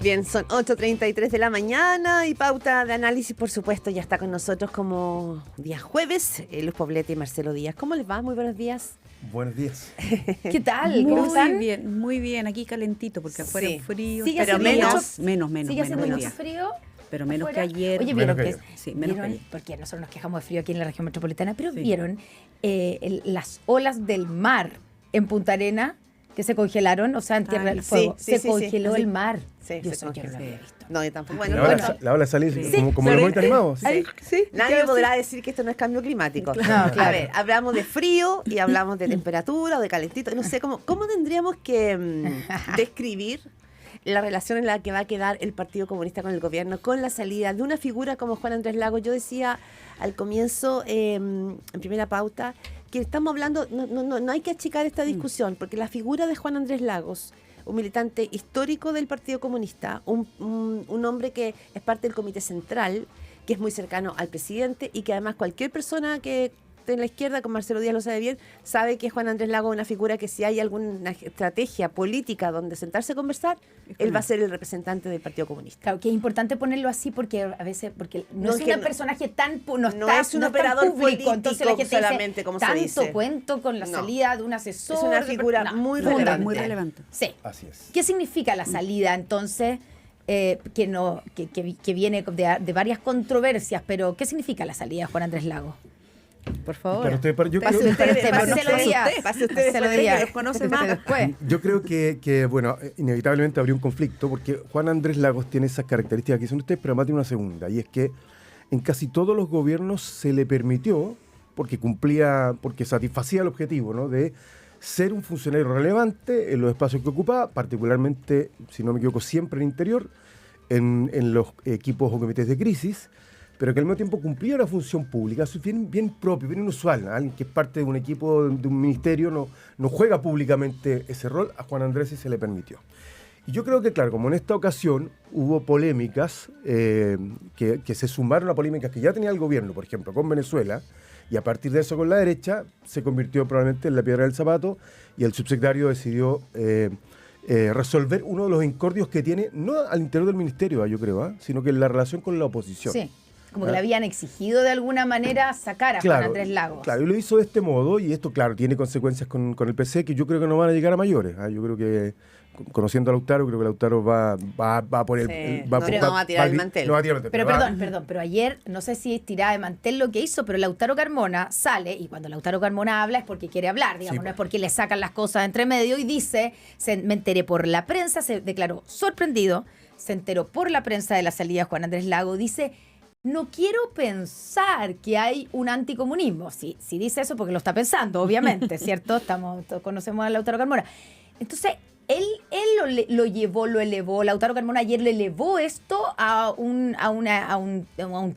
Bien, son 8:33 de la mañana y Pauta de Análisis, por supuesto, ya está con nosotros como día jueves, Luz Poblete y Marcelo Díaz. ¿Cómo les va? Muy buenos días. Buenos días. ¿Qué tal? ¿Cómo están? Muy bien, aquí calentito, porque afuera es frío. ¿Sigue pero menos. ¿Sigue haciendo mucho frío? Pero menos que ayer. Oye, ¿vieron que sí, menos que ayer. porque nosotros nos quejamos de frío aquí en la región metropolitana, pero vieron las olas del mar en Punta Arena que se congelaron, o sea, en Tierra del Fuego. Se congeló el mar. Sí, yo se sé que no lo había visto. No, yo tampoco. La ola salir como los bonitos animados. Nadie podrá decir que esto no es cambio climático. No, claro. A ver, hablamos de frío y hablamos de temperatura o de calentito. No sé, ¿cómo tendríamos que describir la relación en la que va a quedar el Partido Comunista con el gobierno, con la salida de una figura como Juan Andrés Lagos? Yo decía al comienzo, en primera pauta, que estamos hablando, no hay que achicar esta discusión, porque la figura de Juan Andrés Lagos, un militante histórico del Partido Comunista, un hombre que es parte del Comité Central, que es muy cercano al presidente y que además cualquier persona que en la izquierda, como Marcelo Díaz lo sabe bien, sabe que Juan Andrés Lagos es una figura que si hay alguna estrategia política donde sentarse a conversar, él va a ser el representante del Partido Comunista. Claro, que es importante ponerlo así porque a veces no es un personaje tan es un operador público, entonces la gente solamente, dice, como se tanto dice. cuento con la salida de un asesor. Es una figura muy relevante. Sí. Así es. ¿Qué significa la salida entonces? Que viene de varias controversias, pero ¿qué significa la salida de Juan Andrés Lagos? Por favor. Yo creo que, bueno, inevitablemente habría un conflicto porque Juan Andrés Lagos tiene esas características que dicen ustedes, pero además tiene una segunda, y es que en casi todos los gobiernos se le permitió, porque satisfacía el objetivo, ¿no?, de ser un funcionario relevante en los espacios que ocupaba, particularmente, si no me equivoco, siempre en interior, en los equipos o comités de crisis, pero que al mismo tiempo cumplía una función pública. Eso es bien propio, bien inusual, ¿no? Alguien que es parte de un equipo, de un ministerio, no juega públicamente ese rol. A Juan Andrés sí se le permitió. Y yo creo que, claro, como en esta ocasión hubo polémicas que se sumaron a polémicas que ya tenía el gobierno, por ejemplo, con Venezuela, y a partir de eso con la derecha, se convirtió probablemente en la piedra del zapato, y el subsecretario decidió resolver uno de los incordios que tiene, no al interior del ministerio, yo creo, sino que en la relación con la oposición. Sí. Como que le habían exigido de alguna manera sacar a Juan Andrés Lagos. Claro, y lo hizo de este modo, y esto, claro, tiene consecuencias con el PC que yo creo que no van a llegar a mayores. Yo creo que, conociendo a Lautaro, creo que Lautaro va a poner... no va a tirar el mantel. No va a tirar el mantel. Pero pero ayer, no sé si es tirada de mantel lo que hizo, pero Lautaro Carmona sale, y cuando Lautaro Carmona habla es porque quiere hablar, digamos, no es porque le sacan las cosas entre medio, y dice, me enteré por la prensa, se declaró sorprendido, se enteró por la prensa de la salida de Juan Andrés Lagos, dice... No quiero pensar que hay un anticomunismo. Sí, dice eso porque lo está pensando, obviamente, ¿cierto? Todos conocemos a Lautaro Carmona. Entonces, él lo elevó. Lautaro Carmona ayer le elevó esto a un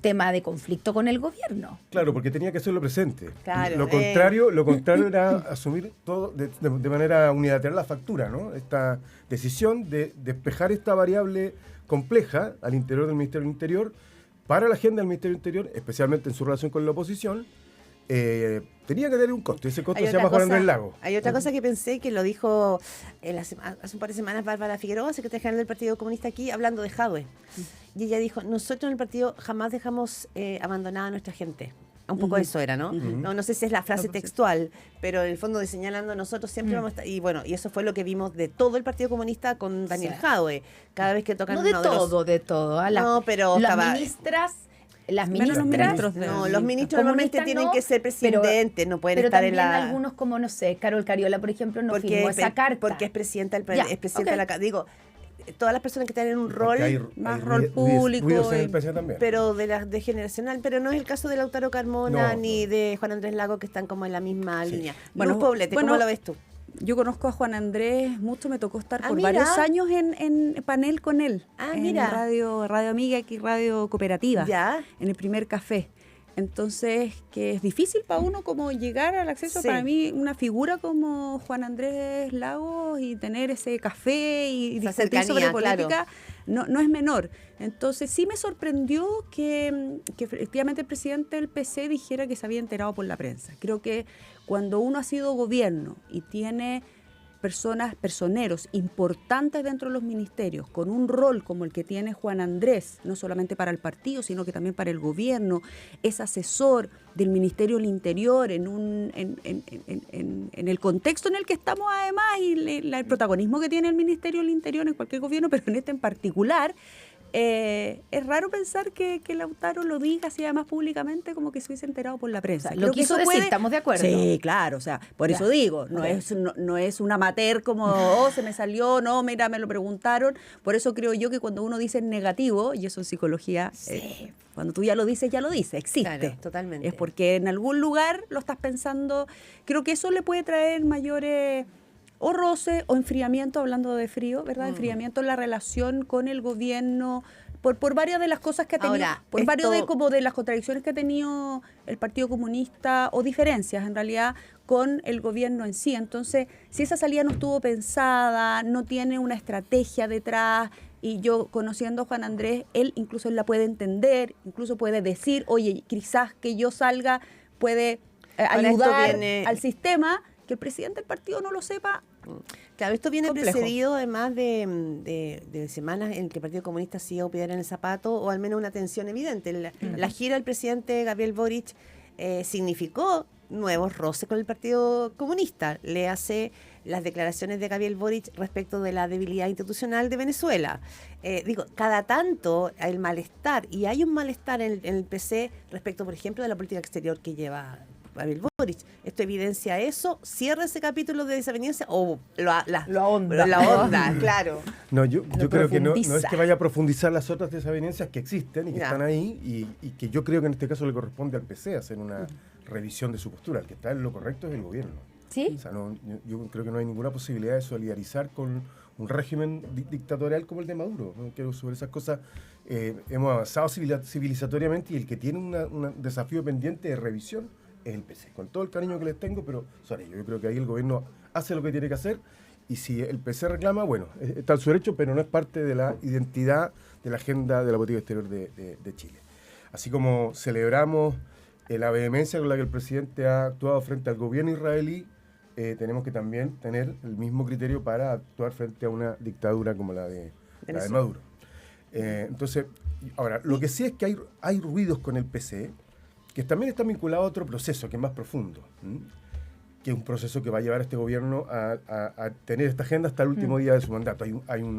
tema de conflicto con el gobierno. Claro, porque tenía que hacerlo presente. Claro, lo contrario era asumir todo de manera unilateral la factura, ¿no? Esta decisión de despejar esta variable compleja al interior del Ministerio del Interior, para la agenda del Ministerio del Interior, especialmente en su relación con la oposición, tenía que tener un costo. Ese costo se llama Juan Andrés Lagos. Hay otra cosa que pensé que lo dijo hace un par de semanas Bárbara Figueroa, secretaria general del Partido Comunista aquí, hablando de Jadwe. Y ella dijo, nosotros en el partido jamás dejamos abandonada a nuestra gente. Un poco eso era, ¿no? No sé si es la frase textual, pero en el fondo de señalando nosotros siempre vamos a estar... Y bueno, y eso fue lo que vimos de todo el Partido Comunista con Daniel Jadwe. Cada vez que tocan... No de todo. No, pero las ministras... Los ministros normalmente tienen que ser presidentes, no pueden estar en la... Pero también algunos como, no sé, Carol Cariola, por ejemplo, no firmó esa carta. Porque es presidenta de la... Digo, todas las personas que tienen un rol, más rol público, pero de generacional, pero no es el caso de Lautaro Carmona ni de Juan Andrés Lago, que están como en la misma línea. Bueno, Luz Poblete, ¿cómo lo ves tú? Yo conozco a Juan Andrés mucho, me tocó estar por varios años en panel con él, en Radio Amiga y Radio Cooperativa, en el primer café. Entonces, que es difícil para uno como llegar al acceso. Para mí, una figura como Juan Andrés Lagos y tener ese café y discutir sobre política, no es menor. Entonces, sí me sorprendió que efectivamente el presidente del PC dijera que se había enterado por la prensa. Creo que cuando uno ha sido gobierno y tiene personeros importantes dentro de los ministerios, con un rol como el que tiene Juan Andrés, no solamente para el partido, sino que también para el gobierno, es asesor del Ministerio del Interior en el contexto en el que estamos además y el protagonismo que tiene el Ministerio del Interior en cualquier gobierno, pero en este en particular. Es raro pensar que Lautaro lo diga así además públicamente como que se hubiese enterado por la prensa. O sea, lo quiso decir, estamos de acuerdo. Sí, claro, o sea, por eso digo, no es un amateur como, se me salió, no, mira, me lo preguntaron. Por eso creo yo que cuando uno dice negativo, y eso en psicología, cuando tú ya lo dices, existe. Claro, totalmente. Es porque en algún lugar lo estás pensando. Creo que eso le puede traer mayores o roce o enfriamiento, hablando de frío, ¿verdad? Enfriamiento en la relación con el gobierno, por varias de las cosas que ha tenido, varios de las contradicciones que ha tenido el Partido Comunista, o diferencias en realidad con el gobierno en sí. Entonces, si esa salida no estuvo pensada, no tiene una estrategia detrás, y yo conociendo a Juan Andrés, él la puede entender, incluso puede decir, oye, quizás que yo salga puede ayudar al sistema. Que el presidente del partido no lo sepa. Claro, esto viene precedido además de semanas en que el Partido Comunista ha sido piedra en el zapato, o al menos una tensión evidente. La gira del presidente Gabriel Boric significó nuevos roces con el Partido Comunista. Le hace las declaraciones de Gabriel Boric respecto de la debilidad institucional de Venezuela. Cada tanto hay el malestar, y hay un malestar en el PC respecto, por ejemplo, de la política exterior que lleva Gabriel Boric. ¿Esto evidencia eso? ¿Cierra ese capítulo de desaveniencia o lo ahonda? Claro. No, yo creo que no es que vaya a profundizar las otras desavenencias que existen y que están ahí, y que yo creo que en este caso le corresponde al PC hacer una revisión de su postura. El que está en lo correcto es el gobierno. ¿Sí? O sea, yo creo que no hay ninguna posibilidad de solidarizar con un régimen dictatorial como el de Maduro. ¿No? Creo que sobre esas cosas hemos avanzado civilizatoriamente, y el que tiene un desafío pendiente de revisión es el PC, con todo el cariño que les tengo, pero sobre ello yo creo que ahí el gobierno hace lo que tiene que hacer, y si el PC reclama, bueno, está en su derecho, pero no es parte de la identidad de la agenda de la política exterior de Chile. Así como celebramos la vehemencia con la que el presidente ha actuado frente al gobierno israelí, tenemos que también tener el mismo criterio para actuar frente a una dictadura como la de Maduro. Entonces, ahora, lo que sí es que hay ruidos con el PC, que también está vinculado a otro proceso que es más profundo, que es un proceso que va a llevar a este gobierno a tener esta agenda hasta el último día de su mandato. Hay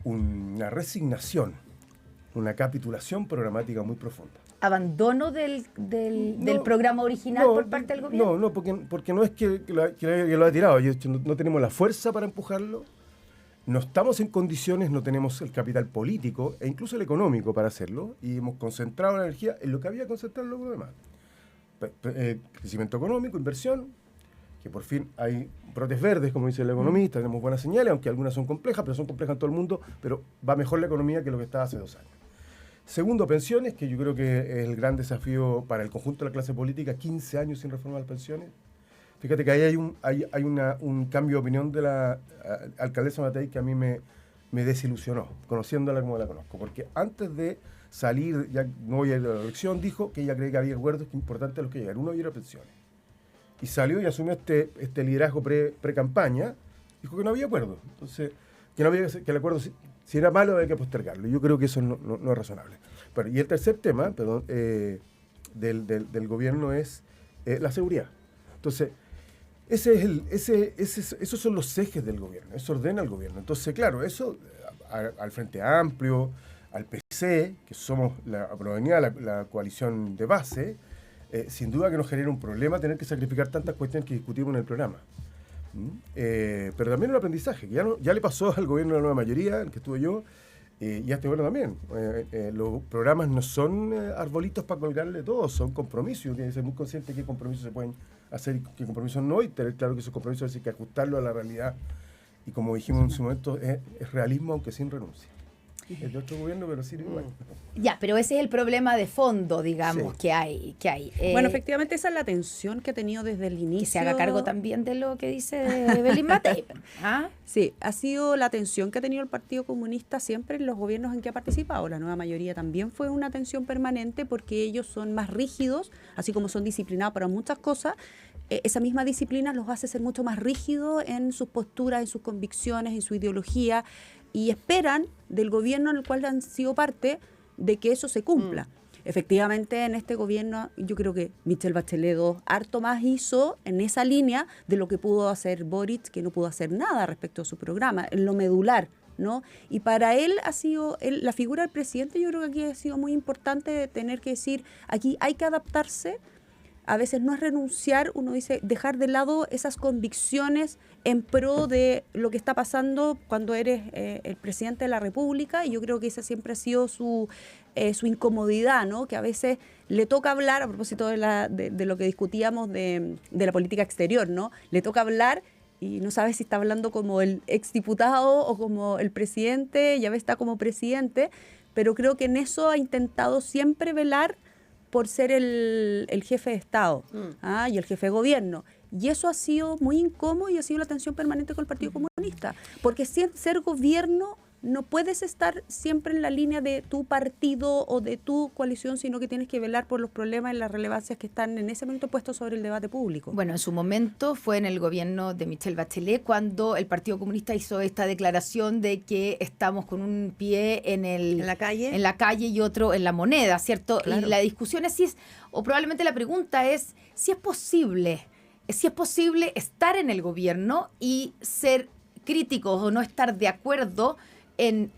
una resignación, una capitulación programática muy profunda. ¿Abandono del programa original por parte del gobierno? No, porque no es que lo haya tirado. No tenemos la fuerza para empujarlo. No estamos en condiciones, no tenemos el capital político e incluso el económico para hacerlo, y hemos concentrado la energía en lo que había que concentrar en lo demás. Crecimiento económico, inversión, que por fin hay brotes verdes, como dice el economista, tenemos buenas señales, aunque algunas son complejas, pero son complejas en todo el mundo, pero va mejor la economía que lo que estaba hace 2 años. Segundo, pensiones, que yo creo que es el gran desafío para el conjunto de la clase política, 15 años sin reforma de las pensiones. Fíjate que ahí hay un cambio de opinión de la alcaldesa Matei que a mí me desilusionó, conociéndola como la conozco, porque antes de salir, ya no voy a ir a la elección, dijo que ella cree que había acuerdos importantes a los que llegar. Uno era pensiones. Y salió y asumió este liderazgo pre-campaña, dijo que no había acuerdo. Entonces, que el acuerdo, si era malo, había que postergarlo. Yo creo que eso no es razonable. Bueno, y el tercer tema, del gobierno es la seguridad. Entonces, esos son los ejes del gobierno, eso ordena el gobierno. Entonces, claro, eso al Frente Amplio, al PC, que somos provenía la coalición de base, sin duda que nos genera un problema tener que sacrificar tantas cuestiones que discutimos en el programa. Pero también un aprendizaje, que ya le pasó al gobierno de la nueva mayoría, el que estuve yo, y a este gobierno también. Los programas no son arbolitos para colgarle todo, son compromisos. Uno tiene que ser muy consciente de qué compromisos se pueden hacer y qué compromisos no, y tener claro que esos compromisos hay que ajustarlos a la realidad. Y como dijimos en su momento, es realismo aunque sin renuncia. Es de otro gobierno, pero sirve igual. Ya, pero ese es el problema de fondo, digamos, que hay. Bueno, efectivamente esa es la tensión que ha tenido desde el inicio. Que se haga cargo también de lo que dice Belín Matei. ¿Ah? Sí, ha sido la tensión que ha tenido el Partido Comunista siempre en los gobiernos en que ha participado. La nueva mayoría también fue una tensión permanente porque ellos son más rígidos, así como son disciplinados para muchas cosas. esa misma disciplina los hace ser mucho más rígidos en sus posturas, en sus convicciones, en su ideología, y esperan del gobierno en el cual han sido parte de que eso se cumpla. Efectivamente, en este gobierno yo creo que Michelle Bachelet harto más hizo en esa línea de lo que pudo hacer Boric, que no pudo hacer nada respecto a su programa, en lo medular, ¿no? Y para él ha sido, la figura del presidente, yo creo que aquí ha sido muy importante tener que decir, aquí hay que adaptarse. A veces no es renunciar, uno dice, dejar de lado esas convicciones en pro de lo que está pasando cuando eres el presidente de la República, y yo creo que esa siempre ha sido su incomodidad, ¿no? Que a veces le toca hablar, a propósito de lo que discutíamos de la política exterior, ¿no? Le toca hablar y no sabe si está hablando como el exdiputado o como el presidente, y a veces está como presidente, pero creo que en eso ha intentado siempre velar por ser el jefe de Estado y el jefe de gobierno. Y eso ha sido muy incómodo y ha sido la tensión permanente con el Partido Comunista. Porque ser gobierno no puedes estar siempre en la línea de tu partido o de tu coalición, sino que tienes que velar por los problemas y las relevancias que están en ese momento puestos sobre el debate público. Bueno, en su momento fue en el gobierno de Michelle Bachelet cuando el Partido Comunista hizo esta declaración de que estamos con un pie en la calle y otro en la moneda, ¿cierto? Claro. Y la discusión es o probablemente la pregunta es si es posible estar en el gobierno y ser críticos o no estar de acuerdo en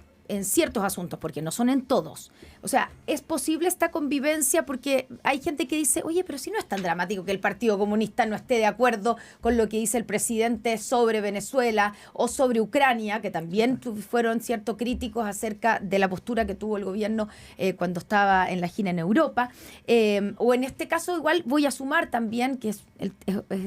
ciertos asuntos, porque no son en todos. O sea, es posible esta convivencia, porque hay gente que dice, oye, pero si no es tan dramático que el Partido Comunista no esté de acuerdo con lo que dice el presidente sobre Venezuela o sobre Ucrania, que también fueron ciertos críticos acerca de la postura que tuvo el gobierno cuando estaba en la gira en Europa. O en este caso, igual voy a sumar también, que es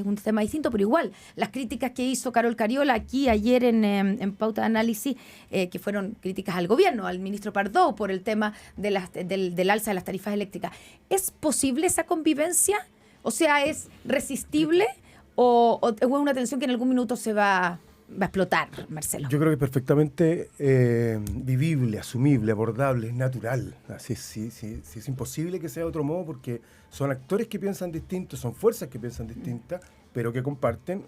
un tema distinto, pero igual, las críticas que hizo Carol Cariola aquí ayer en Pauta de Análisis, que fueron críticas al gobierno, al ministro Pardo, por el tema del alza de las tarifas eléctricas. ¿Es posible esa convivencia? O sea, ¿es resistible o es una tensión que en algún minuto se va a explotar, Marcelo? Yo creo que es perfectamente vivible, asumible, abordable, es natural. Así es imposible que sea de otro modo, porque son actores que piensan distintos, son fuerzas que piensan distintas, pero que comparten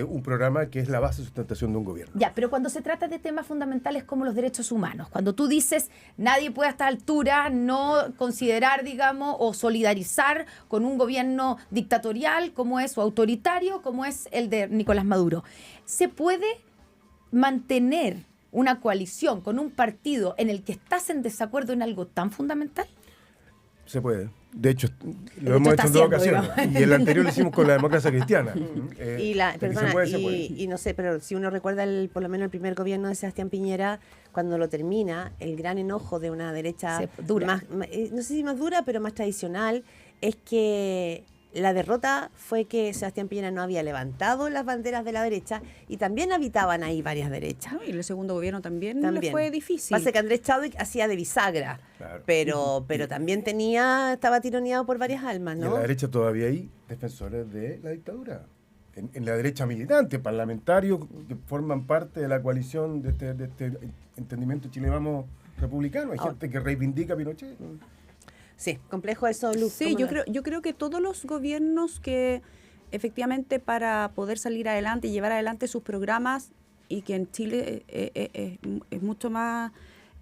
un programa que es la base de sustentación de un gobierno. Ya, pero cuando se trata de temas fundamentales como los derechos humanos, cuando tú dices nadie puede a esta altura no considerar, digamos, o solidarizar con un gobierno dictatorial como es o autoritario como es el de Nicolás Maduro, ¿se puede mantener una coalición con un partido en el que estás en desacuerdo en algo tan fundamental? Se puede. De hecho, lo hemos hecho en 2 ocasiones. Y el anterior lo hicimos con la democracia cristiana. Y no sé, pero si uno recuerda por lo menos el primer gobierno de Sebastián Piñera, cuando lo termina, el gran enojo de una derecha dura, no sé si más dura, pero más tradicional, es que la derrota fue que Sebastián Piñera no había levantado las banderas de la derecha, y también habitaban ahí varias derechas. Y el segundo gobierno también le fue difícil. Pasa que Andrés Chadwick hacía de bisagra, claro. pero también estaba tironeado por varias almas, ¿no? Y en la derecha todavía hay defensores de la dictadura. En la derecha militante, parlamentarios que forman parte de la coalición de este entendimiento Chile Vamos republicano. Hay gente que reivindica a Pinochet. Sí, complejo eso, Luz. Sí, yo creo que todos los gobiernos que efectivamente para poder salir adelante y llevar adelante sus programas, y que en Chile es mucho más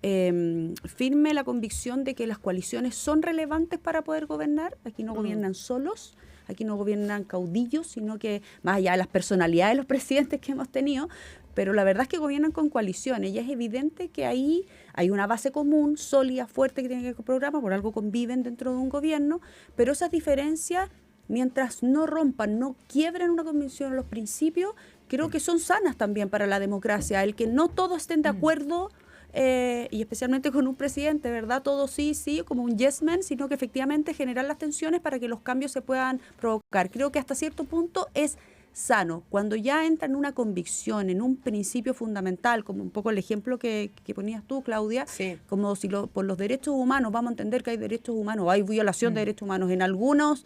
firme la convicción de que las coaliciones son relevantes para poder gobernar. Aquí no gobiernan solos, aquí no gobiernan caudillos, sino que más allá de las personalidades de los presidentes que hemos tenido, pero la verdad es que gobiernan con coaliciones, y es evidente que ahí hay una base común, sólida, fuerte, que tiene que ver con el programa, por algo conviven dentro de un gobierno, pero esas diferencias, mientras no rompan, no quiebren una convicción en los principios, creo que son sanas también para la democracia. El que no todos estén de acuerdo, y especialmente con un presidente, ¿verdad? Todo sí, como un yes man, sino que efectivamente generar las tensiones para que los cambios se puedan provocar. Creo que hasta cierto punto es sano. Cuando ya entra en una convicción, en un principio fundamental, como un poco el ejemplo que ponías tú, Claudia, sí. Como si por los derechos humanos, vamos a entender que hay derechos humanos, hay violación de derechos humanos en algunos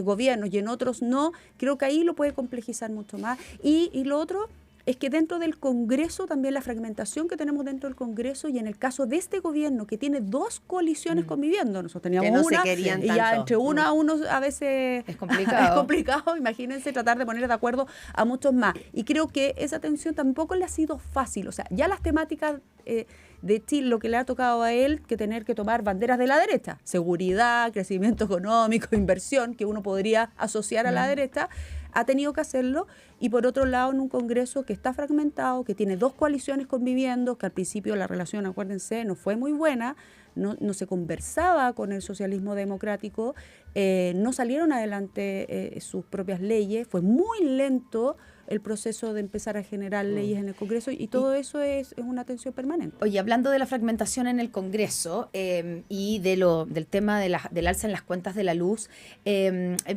gobiernos y en otros no, creo que ahí lo puede complejizar mucho más. Y lo otro es que dentro del Congreso, también la fragmentación que tenemos dentro del Congreso, y en el caso de este gobierno que tiene dos coaliciones conviviendo, nosotros teníamos que no una, se querían y ya tanto. entre una a uno a veces es complicado. Es complicado, imagínense tratar de poner de acuerdo a muchos más. Y creo que esa tensión tampoco le ha sido fácil. O sea, ya las temáticas de Chile, lo que le ha tocado a él, que tener que tomar banderas de la derecha, seguridad, crecimiento económico, inversión, que uno podría asociar a la derecha, ha tenido que hacerlo. Y por otro lado, en un Congreso que está fragmentado, que tiene dos coaliciones conviviendo, que al principio la relación, acuérdense, no fue muy buena, no se conversaba con el socialismo democrático, no salieron adelante sus propias leyes, fue muy lento el proceso de empezar a generar leyes en el Congreso, y todo eso es una tensión permanente. Oye, hablando de la fragmentación en el Congreso y del tema del alza en las cuentas de la luz,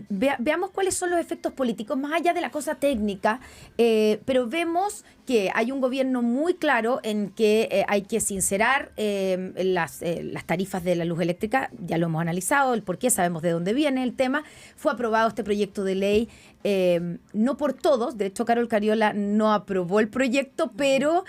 veamos cuáles son los efectos políticos, más allá de la cosa técnica, pero vemos que hay un gobierno muy claro en que hay que sincerar las tarifas de la luz eléctrica. Ya lo hemos analizado, el por qué, sabemos de dónde viene el tema. Fue aprobado este proyecto de ley, no por todos. De hecho, Carol Cariola no aprobó el proyecto, pero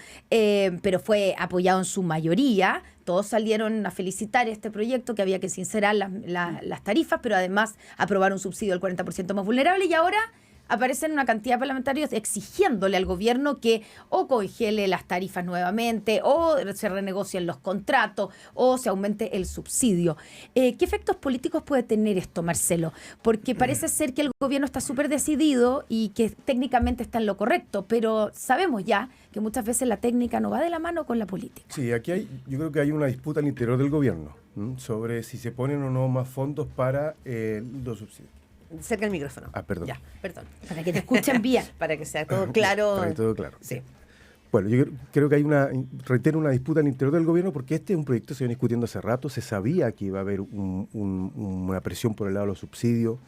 fue apoyado en su mayoría. Todos salieron a felicitar este proyecto, que había que sincerar las tarifas, pero además aprobar un subsidio al 40% más vulnerable. Y ahora aparecen una cantidad de parlamentarios exigiéndole al gobierno que o congele las tarifas nuevamente, o se renegocien los contratos, o se aumente el subsidio. ¿Qué efectos políticos puede tener esto, Marcelo? Porque parece ser que el gobierno está súper decidido y que técnicamente está en lo correcto, pero sabemos ya que muchas veces la técnica no va de la mano con la política. Sí, aquí yo creo que hay una disputa al interior del gobierno sobre si se ponen o no más fondos para los subsidios. Cerca del micrófono. Perdón. Ya, perdón. Para que te escuchen bien. Para que sea todo claro. Para que todo claro. Sí. Bueno, yo creo que hay una disputa al interior del gobierno, porque este es un proyecto que se viene discutiendo hace rato. Se sabía que iba a haber una presión por el lado de los subsidios.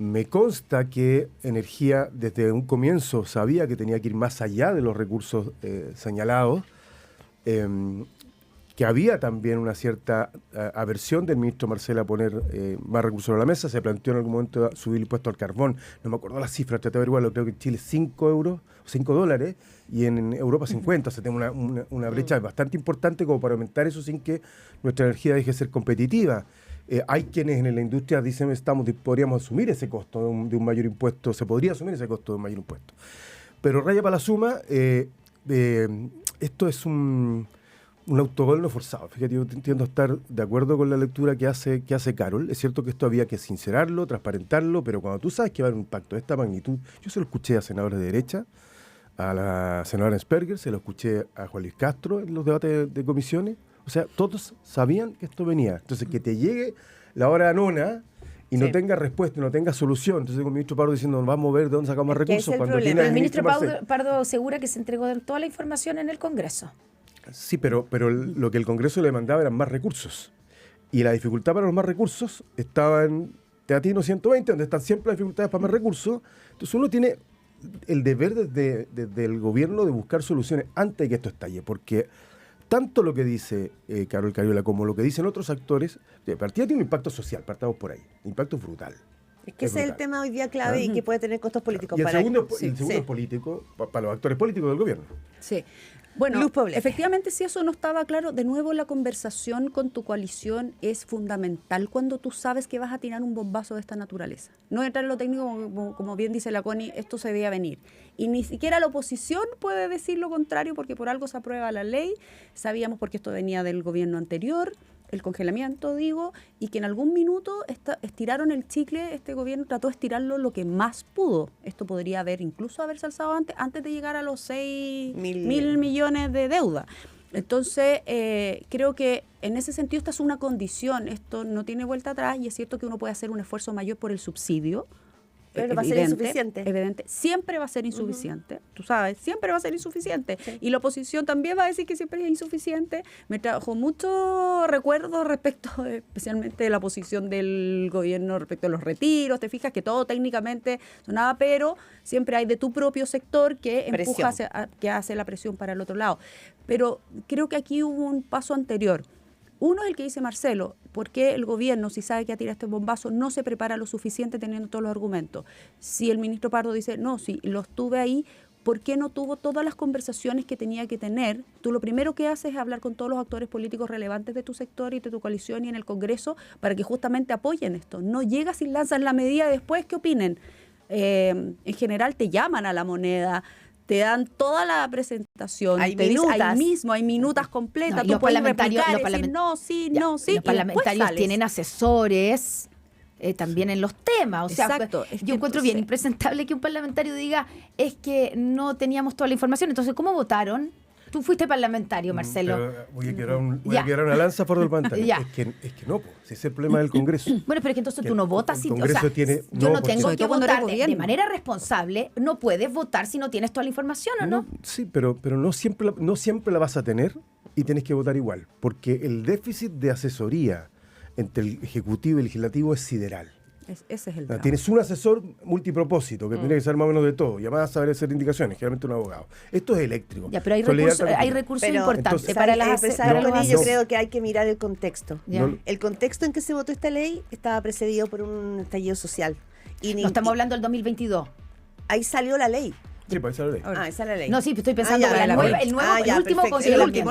Me consta que Energía desde un comienzo sabía que tenía que ir más allá de los recursos señalados. Que había también una cierta aversión del ministro Marcel a poner más recursos a la mesa. Se planteó en algún momento subir el impuesto al carbón. No me acuerdo las cifras, traté de averiguarlo. Creo que en Chile $5 y en Europa 50. O sea, tenemos una brecha bastante importante como para aumentar eso sin que nuestra energía deje de ser competitiva. Hay quienes en la industria dicen podríamos asumir ese costo de un mayor impuesto. Se podría asumir ese costo de un mayor impuesto. Pero raya para la suma, esto es un autogol no forzado. Fíjate, yo entiendo estar de acuerdo con la lectura que hace Carol. Es cierto que esto había que sincerarlo, transparentarlo, pero cuando tú sabes que va a haber un impacto de esta magnitud, yo se lo escuché a senadores de derecha, a la senadora Ensperger, se lo escuché a Juan Luis Castro en los debates de comisiones. O sea, todos sabían que esto venía. Entonces, que te llegue la hora nona y no tenga respuesta, no tenga solución. Entonces, con el ministro Pardo diciendo, vamos a ver de dónde sacamos más recursos. Cuando tiene el ministro Pardo asegura que se entregó toda la información en el Congreso. Sí, pero lo que el Congreso le mandaba eran más recursos. Y la dificultad para los más recursos estaba en Teatino 120, donde están siempre las dificultades para más recursos. Entonces uno tiene el deber desde el gobierno de buscar soluciones antes de que esto estalle, porque tanto lo que dice Carol Cariola como lo que dicen otros actores, de partida tiene un impacto social, partamos por ahí, impacto brutal. Es que ese es el tema hoy día clave y que puede tener costos políticos. Y el segundo es político, para los actores políticos del gobierno. Sí. Bueno, efectivamente, si eso no estaba claro, de nuevo la conversación con tu coalición es fundamental cuando tú sabes que vas a tirar un bombazo de esta naturaleza. No entrar en lo técnico, como bien dice la Connie, esto se veía venir. Y ni siquiera la oposición puede decir lo contrario, porque por algo se aprueba la ley. Sabíamos porque esto venía del gobierno anterior, el congelamiento, digo, y que en algún minuto estiraron el chicle, este gobierno trató de estirarlo lo que más pudo. Esto podría incluso haberse alzado antes de llegar a los 6.000 millones de deuda. Entonces, creo que en ese sentido esta es una condición, esto no tiene vuelta atrás, y es cierto que uno puede hacer un esfuerzo mayor por el subsidio. Pero va a ser insuficiente. Evidente, siempre va a ser insuficiente, tú sabes, siempre va a ser insuficiente. Sí. Y la oposición también va a decir que siempre es insuficiente. Me trajo muchos recuerdos respecto, especialmente de la posición del gobierno respecto a los retiros. Te fijas que todo técnicamente sonaba, pero siempre hay de tu propio sector que empuja que hace la presión para el otro lado. Pero creo que aquí hubo un paso anterior. Uno es el que dice Marcelo, ¿por qué el gobierno, si sabe que ha tirado este bombazo, no se prepara lo suficiente teniendo todos los argumentos? Si el ministro Pardo dice, no, sí, los tuve ahí, ¿por qué no tuvo todas las conversaciones que tenía que tener? Tú lo primero que haces es hablar con todos los actores políticos relevantes de tu sector y de tu coalición y en el Congreso para que justamente apoyen esto. No llegas y lanzas la medida después que opinen. En general te llaman a la moneda, te dan toda la presentación, hay te minutas. Dicen, hay minutas completas, tú los puedes parlamentarios, decir no, sí. Los parlamentarios tienen asesores también en los temas. O sea, exacto, yo encuentro bien impresentable que un parlamentario diga es que no teníamos toda la información. Entonces, ¿cómo votaron? Tú fuiste parlamentario, Marcelo. Pero voy a quedar una lanza por el pantalla. Es que no, si ese es el problema del Congreso. Bueno, pero es que entonces tú no votas. El Congreso tiene... Yo no tengo que votar de manera responsable. No puedes votar si no tienes toda la información, ¿o no? Sí, pero no siempre la vas a tener y tienes que votar igual. Porque el déficit de asesoría entre el Ejecutivo y el Legislativo es sideral. Ese es el drama. Tienes un asesor multipropósito que tiene que saber más o menos de todo y además saber hacer indicaciones, generalmente un abogado. Esto es eléctrico. Ya, pero hay recursos importantes. Entonces, para yo creo que hay que mirar el contexto. El contexto en que se votó esta ley estaba precedido por un estallido social. No estamos hablando del 2022. Ahí salió la ley. Sí, pues esa es la ley. Esa es la ley. No, sí, estoy pensando en el último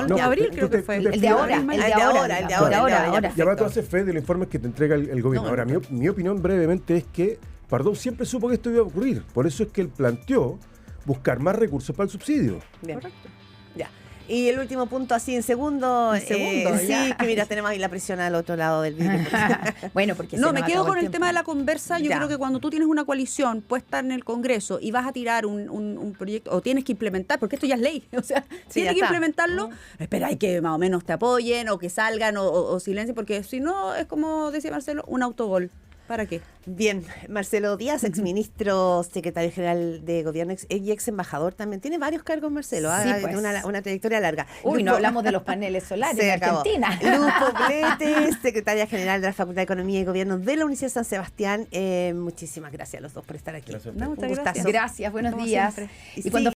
el de abril creo que fue. El de ahora. Y además tú haces fe de los informes que te entrega el gobierno. Ahora, mi opinión brevemente es que Pardow siempre supo que esto iba a ocurrir. Por eso es que él planteó buscar más recursos para el subsidio. Bien. Correcto. Ya. Y el último punto, así en segundo. Sí, que mira, tenemos ahí la presión al otro lado del vídeo. Bueno, porque no, me quedo con el tema de la conversa. Yo creo que cuando tú tienes una coalición puesta en el Congreso y vas a tirar un proyecto, o tienes que implementar, porque esto ya es ley, o sea, tienes que implementarlo, espera, hay que más o menos te apoyen, o que salgan, o silencien, porque si no, es como decía Marcelo, un autogol. ¿Para qué? Bien, Marcelo Díaz, exministro, secretario general de Gobierno y ex embajador también. Tiene varios cargos, Marcelo, sí, pues. una trayectoria larga. No hablamos de los paneles solares de Argentina. Luz Poblete, secretaria general de la Facultad de Economía y Gobierno de la Universidad de San Sebastián. Muchísimas gracias a los dos por estar aquí. Gracias. Muchas gracias. Gracias, buenos días. Y cuando